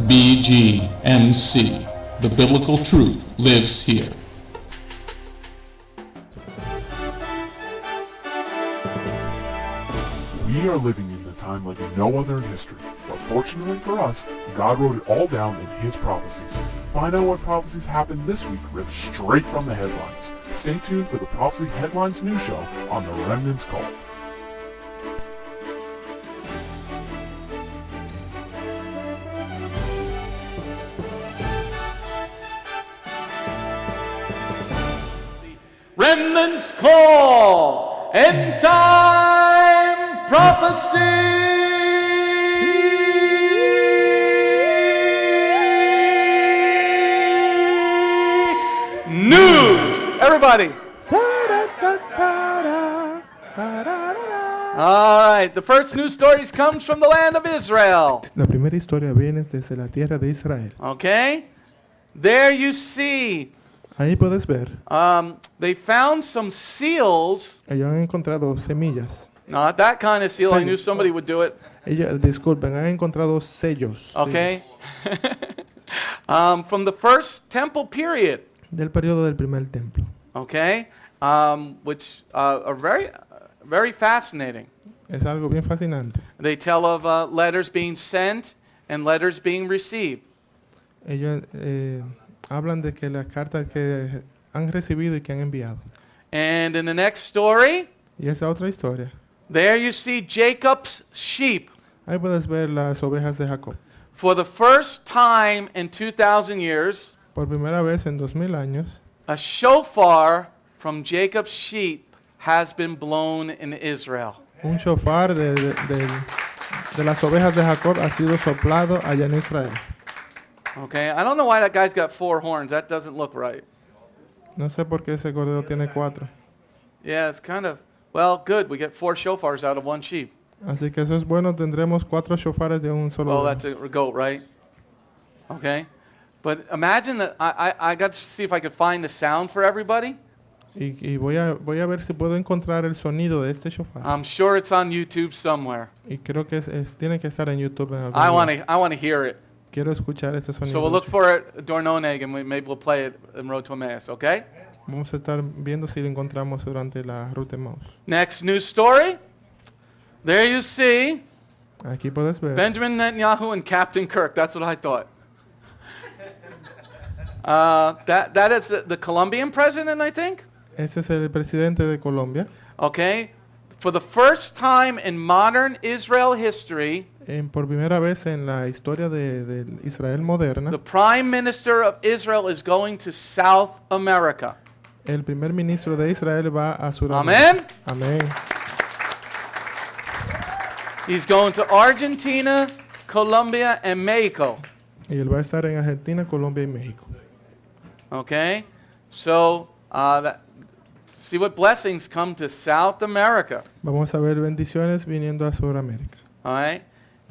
Bgmc. The biblical truth lives here. We are living in a time like no other in history, but fortunately for us, God wrote it all down in His prophecies. Find out what prophecies happened this week ripped straight from the headlines. Stay tuned for the Prophecy Headlines news show on the Remnant's Call. Remnant's Call! End Time Prophecy! News! Everybody! All right, the first news story comes from the land of Israel. La primera historia viene desde la tierra de Israel. Okay? There you see. Ahí puedes ver. They found some seals. Ellos han encontrado semillas. Not that kind of seal. I knew somebody would do it. Disculpen, han encontrado sellos. Okay. From the first temple period. Del periodo del primer templo. Okay. Which are very, very fascinating. Es algo bien fascinante. They tell of letters being sent and letters being received. Ellos hablan de que las cartas que han recibido y que han enviado. And in the next story, y esa otra historia, there you see Jacob's sheep. Ahí puedes ver las ovejas de Jacob. For the first time in 2,000 years, por primera vez en 2000 años, a shofar from Jacob's sheep has been blown in Israel. Un shofar de las ovejas de Jacob ha sido soplado allá en Israel. Okay, I don't know why that guy's got 4 horns. That doesn't look right. No sé por qué ese cordero tiene 4. Yeah, it's kind of, well, good. We get 4 shofars out of 1 sheep. Así que eso es bueno. Tendremos 4 shofares de un solo. Oh, that's a goat, right? Okay. But imagine that I got to see if I could find the sound for everybody. Y voy a ver si puedo encontrar el sonido de este shofar. I'm sure it's on YouTube somewhere. Y creo que tiene que estar en YouTube en algún lugar. I want to hear it. Quiero escuchar este sonido. So we'll look for it Dornoneg and maybe we'll play it in Road to Emmaus, okay? Vamos a estar viendo si lo encontramos durante la ruta Emmaus. Next news story. There you see. Aquí puedes ver. Benjamin Netanyahu and Captain Kirk. That's what I thought. That is the Colombian president, I think. Ese es el presidente de Colombia. Okay. For the first time in modern Israel history, por primera vez en la historia de Israel moderna, the prime minister of Israel is going to South America. El primer ministro de Israel va a Sudamérica. Amen. Amén. He's going to Argentina, Colombia, and Mexico. Y él va a estar en Argentina, Colombia y México. Okay, so see what blessings come to South America. Vamos a ver bendiciones viniendo a Sudamérica. All right,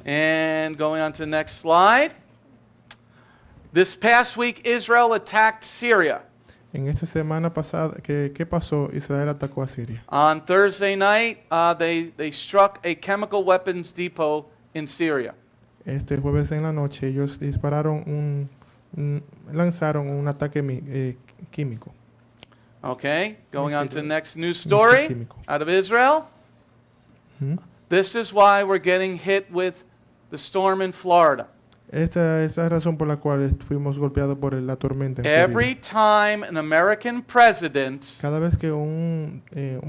and going on to the next slide. This past week, Israel attacked Syria. En esta semana pasada, ¿qué pasó? Israel atacó a Siria. On Thursday night, they struck a chemical weapons depot in Syria. Este jueves en la noche ellos dispararon lanzaron un ataque químico. Okay, going on to the next news story out of Israel. This is why we're getting hit with the storm in Florida. Esta es la razón por la cual fuimos golpeados por la tormenta en Every time an American president cada vez que un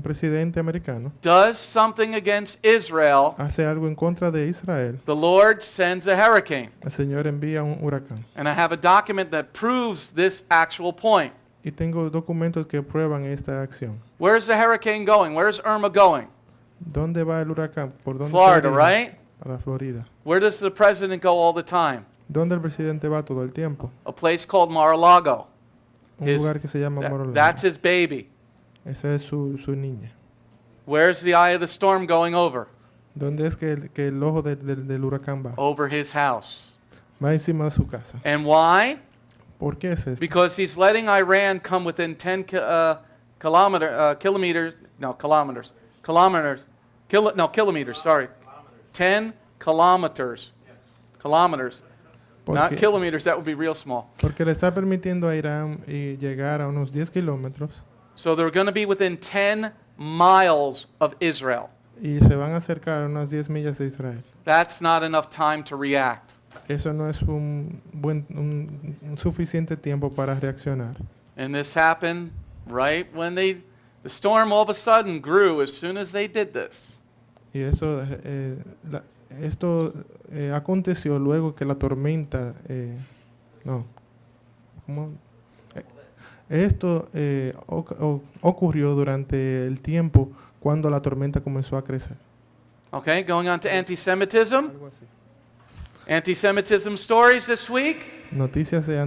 presidente americano does something against Israel, hace algo en contra de Israel, the Lord sends a hurricane. El Señor envía un huracán. And I have a document that proves this actual point. Y tengo documentos que prueban esta acción. Where's the hurricane going? Where's Irma going? ¿Dónde va el huracán? ¿Por dónde Florida, se right? Para Florida. Where does the president go all the time? ¿Dónde el presidente va todo el tiempo? A place called Mar-a-Lago. Un lugar que se llama Mar-a-Lago. That's his baby. Esa es su niña. Where's the eye of the storm going over? ¿Dónde es que el ojo del huracán va? Over his house. Va encima de su casa. And why? ¿Por qué es esto? Because he's letting Iran come within 10 kilometers, sorry. 10 kilometers Not Porque, kilometers, that would be real small. porque le está permitiendo a Irán llegar a unos 10 kilómetros So they're going to be within 10 miles of Israel. y se van a acercar a unas 10 millas de Israel. That's not enough time to react. Eso no es un suficiente tiempo para reaccionar. And this happened right when the storm all of a sudden grew as soon as they did this. Y eso, esto aconteció luego que la tormenta, esto ocurrió durante el tiempo cuando la tormenta comenzó a crecer. Okay, going on to anti-Semitism. Anti-Semitism stories this week. Noticias de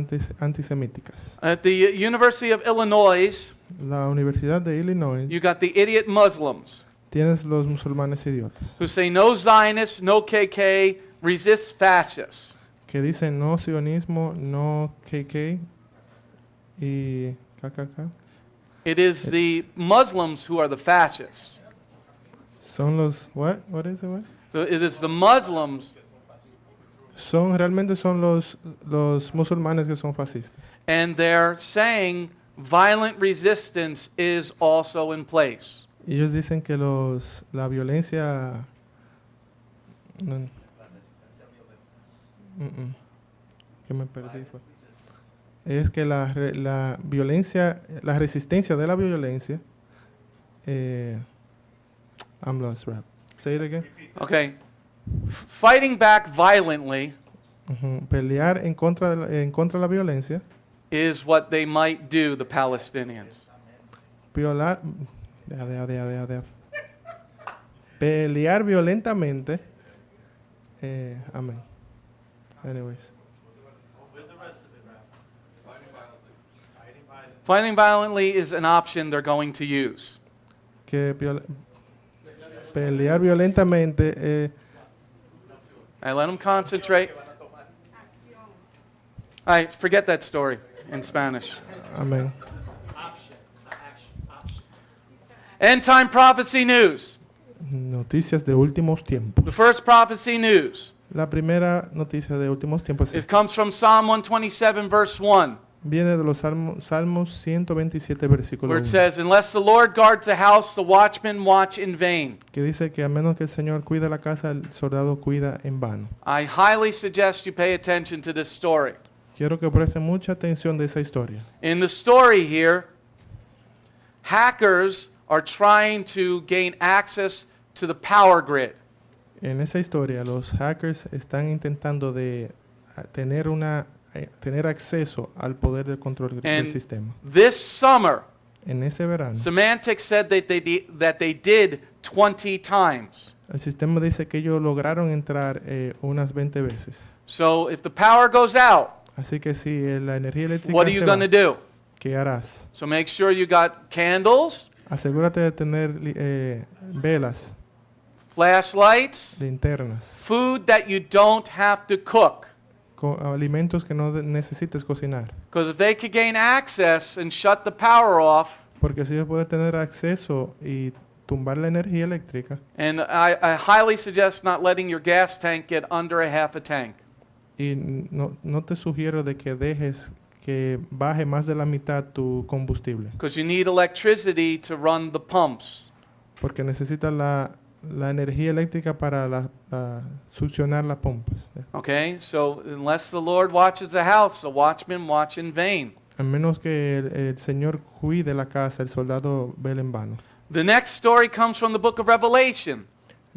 antisemíticas. At the University of Illinois, La Universidad de Illinois you got the idiot Muslims tienes los musulmanes idiotas who say no Zionists, no KK, resist fascists. que dicen no sionismo, no KK y KKK. It is the Muslims who are the fascists. Son los what is it? What? It is the Muslims, Realmente son los musulmanes que son fascistas. and they're saying violent resistance is also in place. Y ellos dicen que la violencia no, que me perdí fue. Es que la violencia, la resistencia de la violencia I'm lost, rap. Say it again. Okay. Fighting back violently Pelear en contra de la violencia, is what they might do, the Palestinians. violar, pelear violentamente, amén. Anyways, Fighting violently is an option they're going to use. que pelear violentamente, I let them concentrate. All right, forget that story in Spanish. amén. End time prophecy news. Noticias de últimos tiempos. The first prophecy news. La primera noticia de últimos tiempos It comes from Psalm 127, verse 1, viene de los Salmos 127, versículo where it 1, says, unless the Lord guards the house, the watchmen watch in vain. que dice que a menos que el Señor cuida la casa, el soldado cuida en vano. I highly suggest you pay attention to this story. Quiero que presten mucha atención de esa historia. In the story here, hackers are trying to gain access to the power grid. En esa historia, los hackers están intentando de tener acceso al poder de control del And sistema. this summer, En ese verano, Semantic said that they did 20 times. el sistema dice que ellos lograron entrar unas 20 veces. So if the power goes out, Así que si la energía eléctrica what are se you va, going to do? ¿qué harás? So make sure you got candles, Asegúrate de tener velas, flashlights, linternas, food that you don't have to cook. alimentos que no necesites cocinar. Because if they could gain access and shut the power off, Porque si ellos pueden tener acceso y tumbar la energía eléctrica, and I highly suggest not letting your gas tank get under a half a tank. y no te sugiero de que dejes que baje más de la mitad tu combustible, Because you need electricity to run the pumps. porque necesitas la energía eléctrica para succionar las pompas. Okay? So unless the Lord watches the house, the watchmen watch in vain. A menos que el Señor cuide la casa, el soldado vela en vano. The next story comes from the book of Revelation,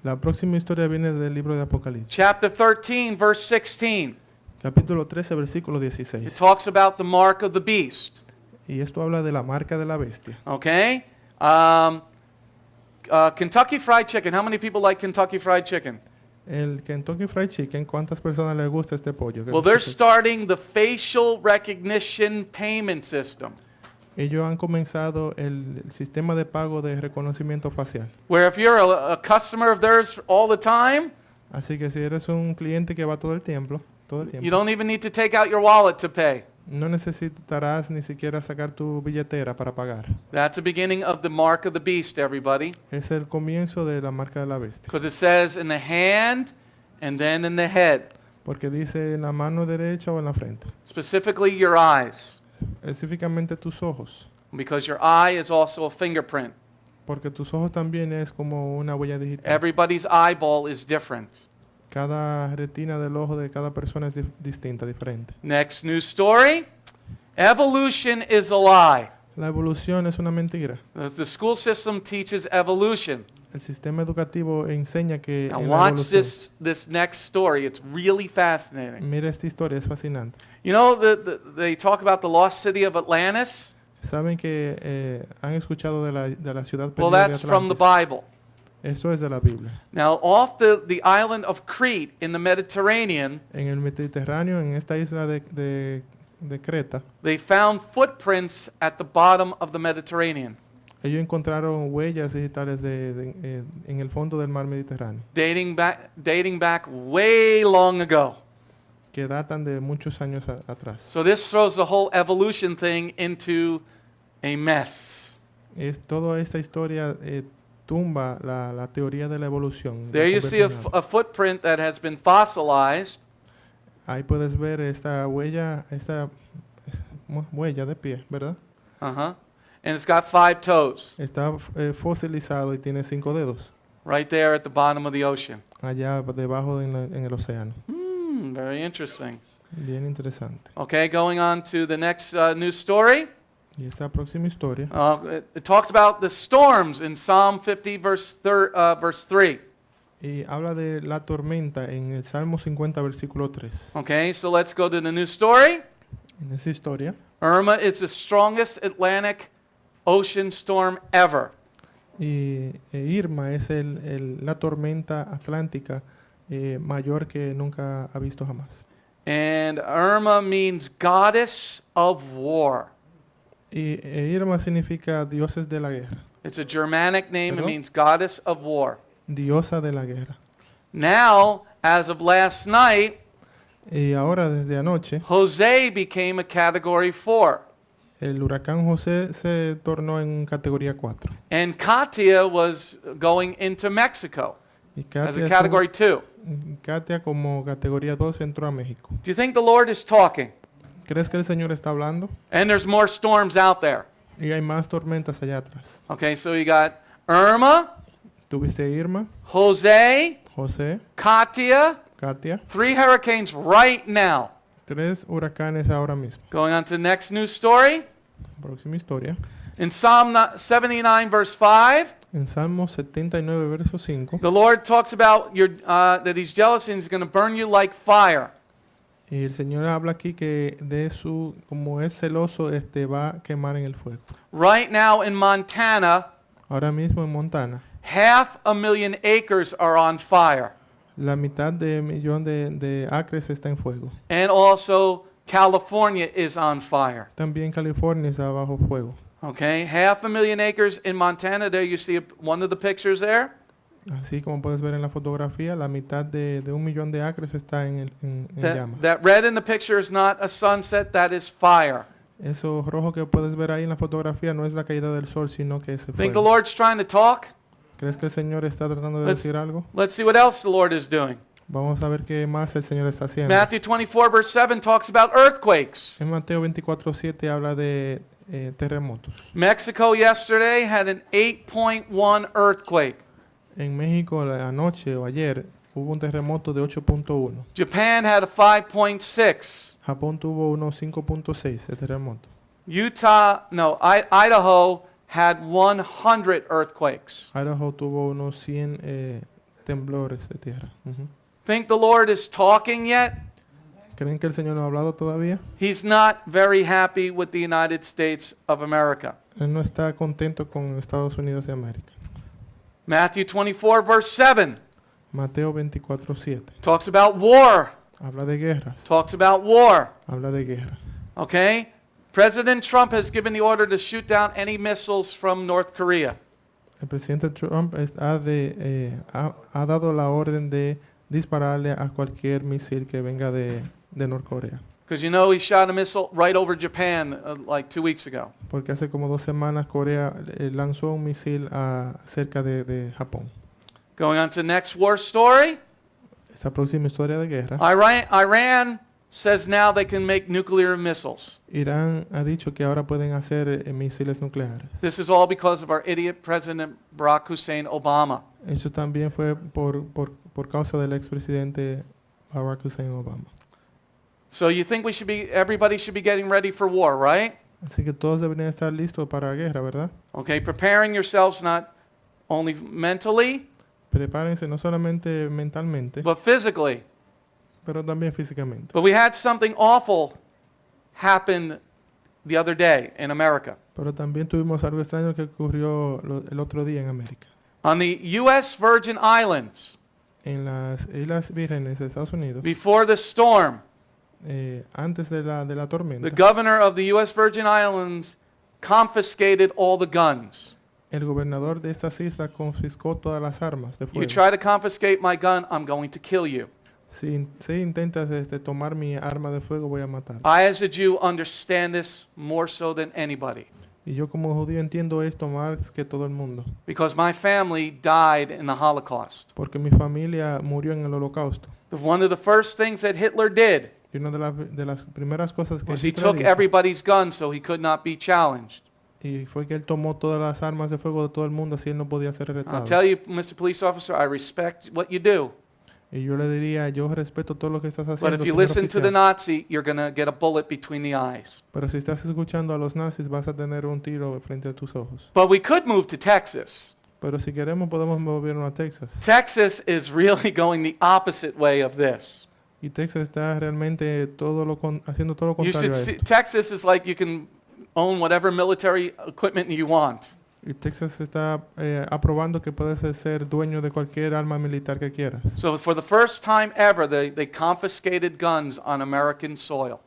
La próxima historia viene del libro de Apocalipsis, chapter 13, verse 16. capítulo 13, versículo It 16. talks about the mark of the beast. Y esto habla de la marca de la bestia. Okay? Kentucky Fried Chicken. How many people like Kentucky Fried Chicken? El Kentucky Fried Chicken, ¿cuántas personas les gusta este pollo? Well, they're starting the facial recognition payment system, Ellos han comenzado el sistema de pago de reconocimiento facial. where if you're a customer of theirs all the time, Así que si eres un cliente que va todo el tiempo, you don't even need to take out your wallet to pay. no necesitarás ni siquiera sacar tu billetera para pagar. That's the beginning of the mark of the beast, everybody. Es el comienzo de la marca de la bestia. Because it says in the hand and then in the head. Porque dice en la mano derecha o en la frente. Specifically, your eyes, Específicamente tus ojos. because your eye is also a fingerprint. Porque tus ojos también es como una huella digital. Everybody's eyeball is different. Cada retina del ojo de cada persona es distinta, diferente. Next news story. Evolution is a lie. La evolución es una mentira. The school system teaches evolution. El sistema educativo enseña que Now en la watch evolución. this next story. It's really fascinating. Mira esta historia, es fascinante. You know, they talk about the lost city of Atlantis? Saben que han escuchado de la ciudad Well, perdida de that's from the Atlantis. Bible. Eso es de la Biblia. Now, off the island of Crete in the Mediterranean, En el Mediterráneo, en esta isla de Creta, they found footprints at the bottom of the Mediterranean, ellos encontraron huellas digitales en el fondo del mar Mediterráneo, dating back way long ago. que datan de muchos años atrás. So this throws the whole evolution thing into a mess. Toda esta historia tumba la teoría de la evolución. There la you see convierte en algo. a footprint that has been fossilized. Ahí puedes ver esta huella de pie, ¿verdad? Uh-huh. And it's got 5 toes Está fosilizado y tiene 5 dedos, right there at the bottom of the ocean. allá debajo en el océano. Very interesting. Bien interesante. Okay, going on to the next news story. Y esta próxima historia It talks about the storms in Psalm 50, verse 3. y habla de la tormenta en el Salmo 50, versículo 3. Okay, so let's go to the news story. En esa historia, Irma is the strongest Atlantic Ocean storm ever. Irma es la tormenta atlántica mayor que nunca ha visto jamás. And Irma means goddess of war. Irma significa dioses de la guerra, It's a Germanic name. It Perdón? means goddess of war. diosa de la guerra. Now, as of last night, Y ahora desde anoche, Jose became a Category 4. el huracán José se tornó en categoría 4. And Katia was going into Mexico Y as a Category 2. Katia como categoría 2 entró a México. Do you think the Lord is talking? ¿Crees que el Señor está hablando? And there's more storms out there. Y hay más tormentas allá atrás. Okay, so you got Irma, Tuviste Irma, Jose, José, Katia, Katia, 3 hurricanes right now. 3 huracanes ahora mismo. Going on to the next news story. Próxima historia. In Psalm 79, verse 5, En Salmo 79, verso 5, the Lord talks about that He's jealous and He's going to burn you like fire. y el Señor habla aquí que como es celoso, va a quemar en el fuego. Right now in Montana, Ahora mismo en Montana, 500,000 acres are on fire. la mitad de millón de acres está en fuego. And also California is on fire. También California está bajo fuego. Okay, 500,000 acres in Montana. There you see one of the pictures there. Así como puedes ver en la fotografía, la mitad de 1 millón de acres está en llamas. That red in the picture is not a sunset, that is fire. Eso rojo que puedes ver ahí en la fotografía no es la caída del sol, sino que es el Think the fuego. Lord's trying to talk? ¿Crees que el Señor está tratando de Let's- decir algo? Let's see what else the Lord is doing. Vamos a ver qué más el Señor está haciendo. Matthew 24, verse 7 talks about earthquakes. En Mateo 24:7 habla de terremotos. Mexico yesterday had an 8.1 earthquake. En México anoche o ayer hubo un terremoto de 8.1. Japan had a 5.6. Japón tuvo unos 5.6 de terremoto. Idaho had 100 earthquakes. Idaho tuvo unos 100 temblores de tierra. Ujú. Think the Lord is talking yet? ¿Creen que el Señor no ha hablado todavía? He's not very happy with the United States of America. Él no está contento con Estados Unidos de América. Matthew 24, verse 7 Mateo 24:7 talks about war. habla de guerras, Talks about war. habla de guerra. Okay? President Trump has given the order to shoot down any missiles from North Korea. El presidente Trump ha dado la orden de dispararle a cualquier misil que venga de Norcorea. Because you know he shot a missile right over Japan like 2 weeks ago. Porque hace como 2 semanas Corea lanzó un misil cerca de Japón. Going on to the next war story. esa próxima historia de guerra, Iran says now they can make nuclear missiles. Irán ha dicho que ahora pueden hacer misiles nucleares. This is all because of our idiot President Barack Hussein Obama. Eso también fue por causa del expresidente Barack Hussein Obama. So you think everybody should be getting ready for war, right? Así que todos deberían estar listos para la guerra, ¿verdad? Okay, preparing yourselves not only mentally, Prepárense no solamente mentalmente, but physically. pero también físicamente. But we had something awful happen the other day in America. Pero también tuvimos algo extraño que ocurrió el otro día en América. On the U.S. Virgin Islands, En las Islas Vírgenes de Estados Unidos, before the storm, antes de la tormenta, the governor of the U.S. Virgin Islands confiscated all the guns. el gobernador de estas islas confiscó todas las armas de You fuego. try to confiscate my gun, I'm going to kill you. Si intentas tomar mi arma de fuego, voy a matar. I, as a Jew, understand this more so than anybody. Y yo como judío entiendo esto más que todo el mundo, Because my family died in the Holocaust. porque mi familia murió en el Holocausto. One of the first things that Hitler did Y una de las primeras cosas que was he Hitler took hizo, everybody's guns so he could not be challenged. y fue que él tomó todas las armas de fuego de todo el mundo, así él no podía ser I'll retado. tell you, Mr. Police Officer, I respect what you do. Y yo le diría, yo respeto todo lo que estás But haciendo, if you señor listen to the oficial, Nazi, you're going to get a bullet between the eyes. pero si estás escuchando a los nazis, vas a tener un tiro frente a tus ojos. But we could move to Texas. Pero si queremos, podemos movernos a Texas. Texas is really going the opposite way of this. Y Texas está realmente haciendo todo lo You contrario should a see, esto. Texas is like you can own whatever military equipment you want. Y Texas está aprobando que puedes ser dueño de cualquier arma militar que quieras. So for the first time ever, they confiscated guns on American soil.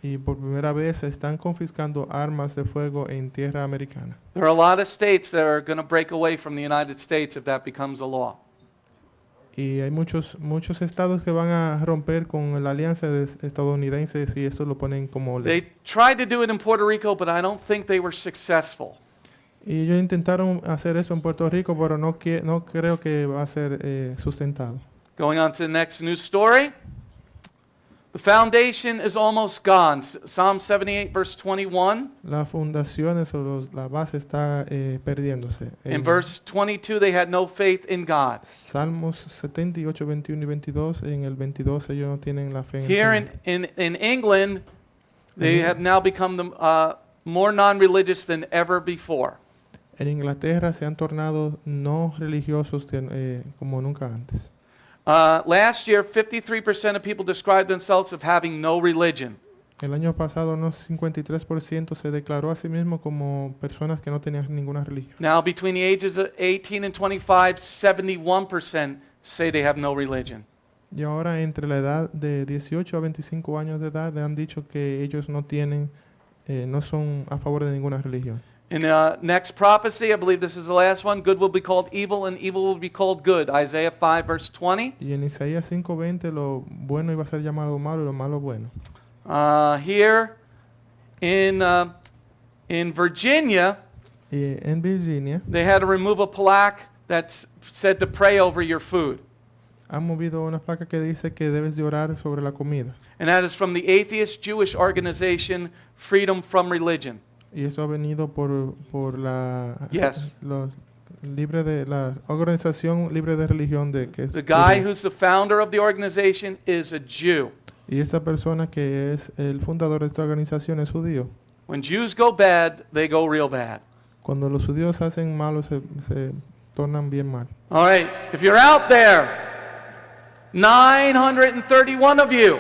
Y por primera vez están confiscando armas de fuego en tierra americana. There are a lot of states that are going to break away from the United States if that becomes a law. Y hay muchos estados que van a romper con la alianza de estadounidense si esto lo ponen como ley. They tried to do it in Puerto Rico, but I don't think they were successful. Y ellos intentaron hacer eso en Puerto Rico, pero no creo que va a ser sustentado. Going on to the next news story. The foundation is almost gone. Psalm 78, verse 21. Las fundaciones o la base está perdiéndose. In verse 22, they had no faith in God. Salmos 78, 21 y 22. En el 22 ellos no tienen la fe en el Here Señor. in England, they have now become more non-religious than ever before. En Inglaterra se han tornado no religiosos como nunca antes. Last year, 53% of people described themselves as having no religion. El año pasado, unos 53% se declaró a sí mismo como personas que no tenían ninguna religión. Now, between the ages of 18 and 25, 71% say they have no religion. Y ahora, entre la edad de 18 a 25 años de edad, le han dicho que ellos no son a favor de ninguna religión. In the next prophecy, I believe this is the last one, good will be called evil and evil will be called good. Isaiah 5, verse 20. Y en Isaías 5:20, lo bueno iba a ser llamado malo y lo malo bueno. Here in Virginia, Y en Virginia they had to remove a plaque that said to pray over your food. han movido una placa que dice que debes de orar sobre la comida. And that is from the atheist Jewish organization Freedom from Religion. Y eso ha venido por la Yes. la organización libre de religión de que es The guy judío. who's the founder of the organization is a Jew. Y esta persona que es el fundador de esta organización es judío. When Jews go bad, they go real bad. Cuando los judíos hacen malo se tornan bien mal. All right, if you're out there, 931 of you,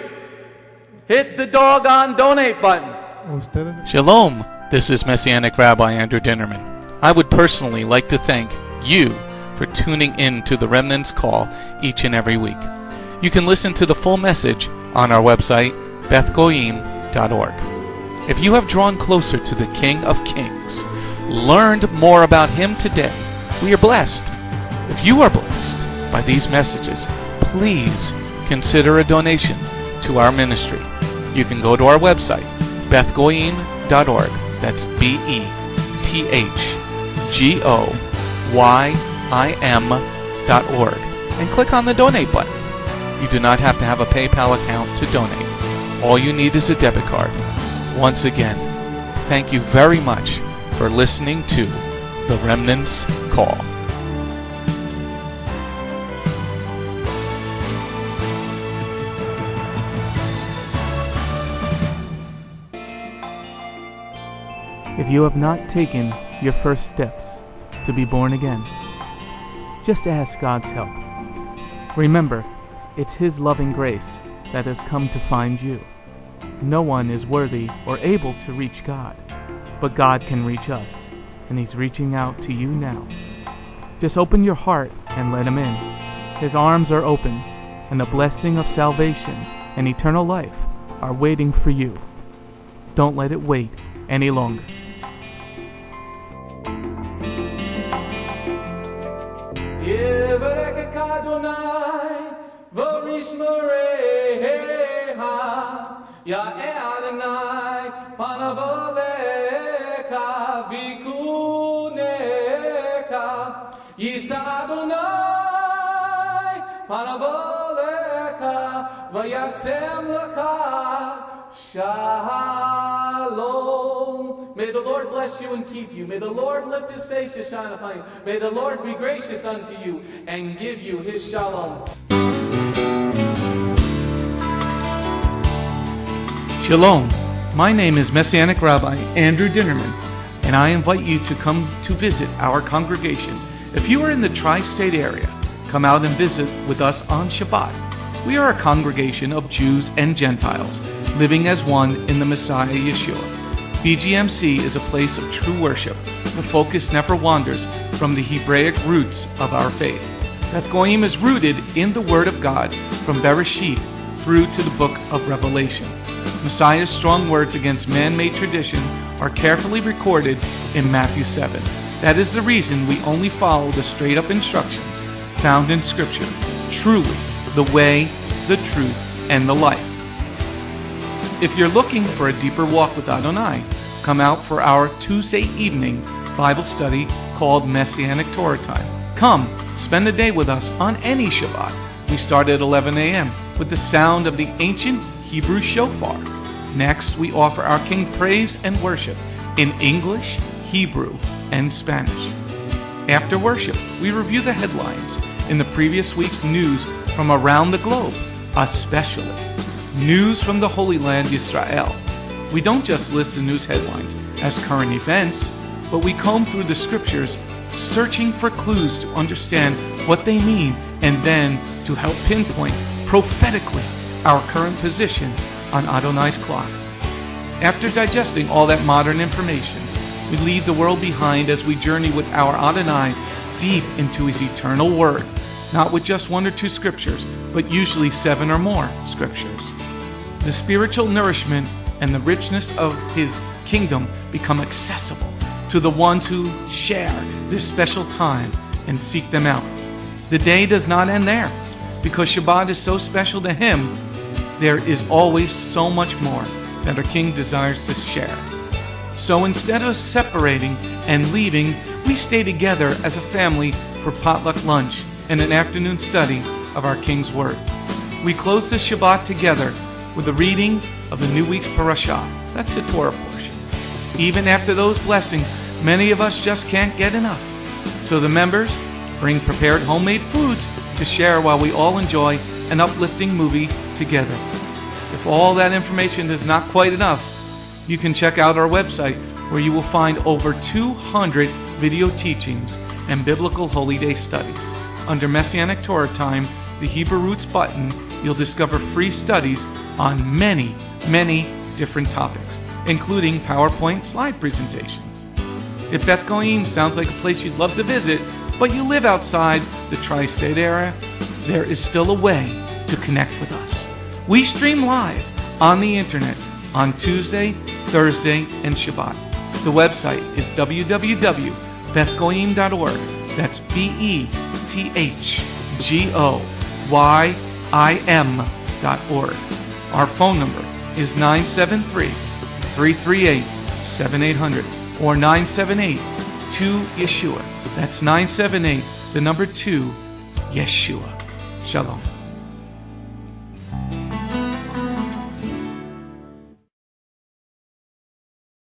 hit the doggone donate button. Ustedes Shalom, this is Messianic Rabbi Andrew Dinnerman. I would personally like to thank you for tuning in to the Remnant's Call each and every week. You can listen to the full message on our website, bethgoyim.org. If you have drawn closer to the King of Kings, learned more about Him today, we are blessed. If you are blessed by these messages, please consider a donation to our ministry. You can go to our website, bethgoyim.org. That's BETHGOYIM.org. And click on the donate button. You do not have to have a PayPal account to donate. All you need is a debit card. Once again, thank you very much for listening to The Remnant's Call. If you have not taken your first steps to be born again, just ask God's help. Remember, it's His loving grace that has come to find you. No one is worthy or able to reach God, but God can reach us, and He's reaching out to you now. Just open your heart and let Him in. His arms are open, and the blessing of salvation and eternal life are waiting for you. Don't let it wait any longer. Ya Adonai, panavoleka, vikuneka, Yisa Adonai, panavoleka, vayasem laka, shalom. May the Lord bless you and keep you. May the Lord lift His face to shine upon you. May the Lord be gracious unto you and give you His shalom. Shalom. My name is Messianic Rabbi Andrew Dinnerman, and I invite you to come to visit our congregation. If you are in the tri-state area, come out and visit with us on Shabbat. We are a congregation of Jews and Gentiles, living as one in the Messiah Yeshua. Bgmc is a place of true worship. The focus never wanders from the Hebraic roots of our faith. Beth Goyim is rooted in the Word of God from Bereshit through to the book of Revelation. Messiah's strong words against man-made tradition are carefully recorded in Matthew 7. That is the reason we only follow the straight-up instructions found in Scripture. Truly, the way, the truth, and the life. If you're looking for a deeper walk with Adonai, come out for our Tuesday evening Bible study called Messianic Torah Time. Come, spend the day with us on any Shabbat. We start at 11 a.m. with the sound of the ancient Hebrew shofar. Next, we offer our King praise and worship in English, Hebrew, and Spanish. After worship, we review the headlines in the previous week's news from around the globe, especially news from the Holy Land, Israel. We don't just list the news headlines as current events, but we comb through the scriptures, searching for clues to understand what they mean and then to help pinpoint prophetically our current position on Adonai's clock. After digesting all that modern information, we leave the world behind as we journey with our Adonai deep into His eternal Word, not with just one or two scriptures, but usually 7 or more scriptures. The spiritual nourishment and the richness of His kingdom become accessible to the ones who share this special time and seek them out. The day does not end there. Because Shabbat is so special to Him, there is always so much more that our King desires to share. So instead of separating and leaving, we stay together as a family for potluck lunch and an afternoon study of our King's Word. We close the Shabbat together with the reading of the new week's parashah. That's the Torah portion. Even after those blessings, many of us just can't get enough. So the members bring prepared homemade foods to share while we all enjoy an uplifting movie together. If all that information is not quite enough, you can check out our website where you will find over 200 video teachings and biblical holy day studies. Under Messianic Torah Time, the Hebrew Roots button, you'll discover free studies on many, many different topics, including PowerPoint slide presentations. If Beth Goyim sounds like a place you'd love to visit, but you live outside the tri-state area, there is still a way to connect with us. We stream live on the internet on Tuesday, Thursday, and Shabbat. The website is www.bethgoyim.org. That's BETHGOYIM.org. Our phone number is 973-338-7800 or 978-2-YESHUA. That's 978, the number 2, Yeshua. Shalom.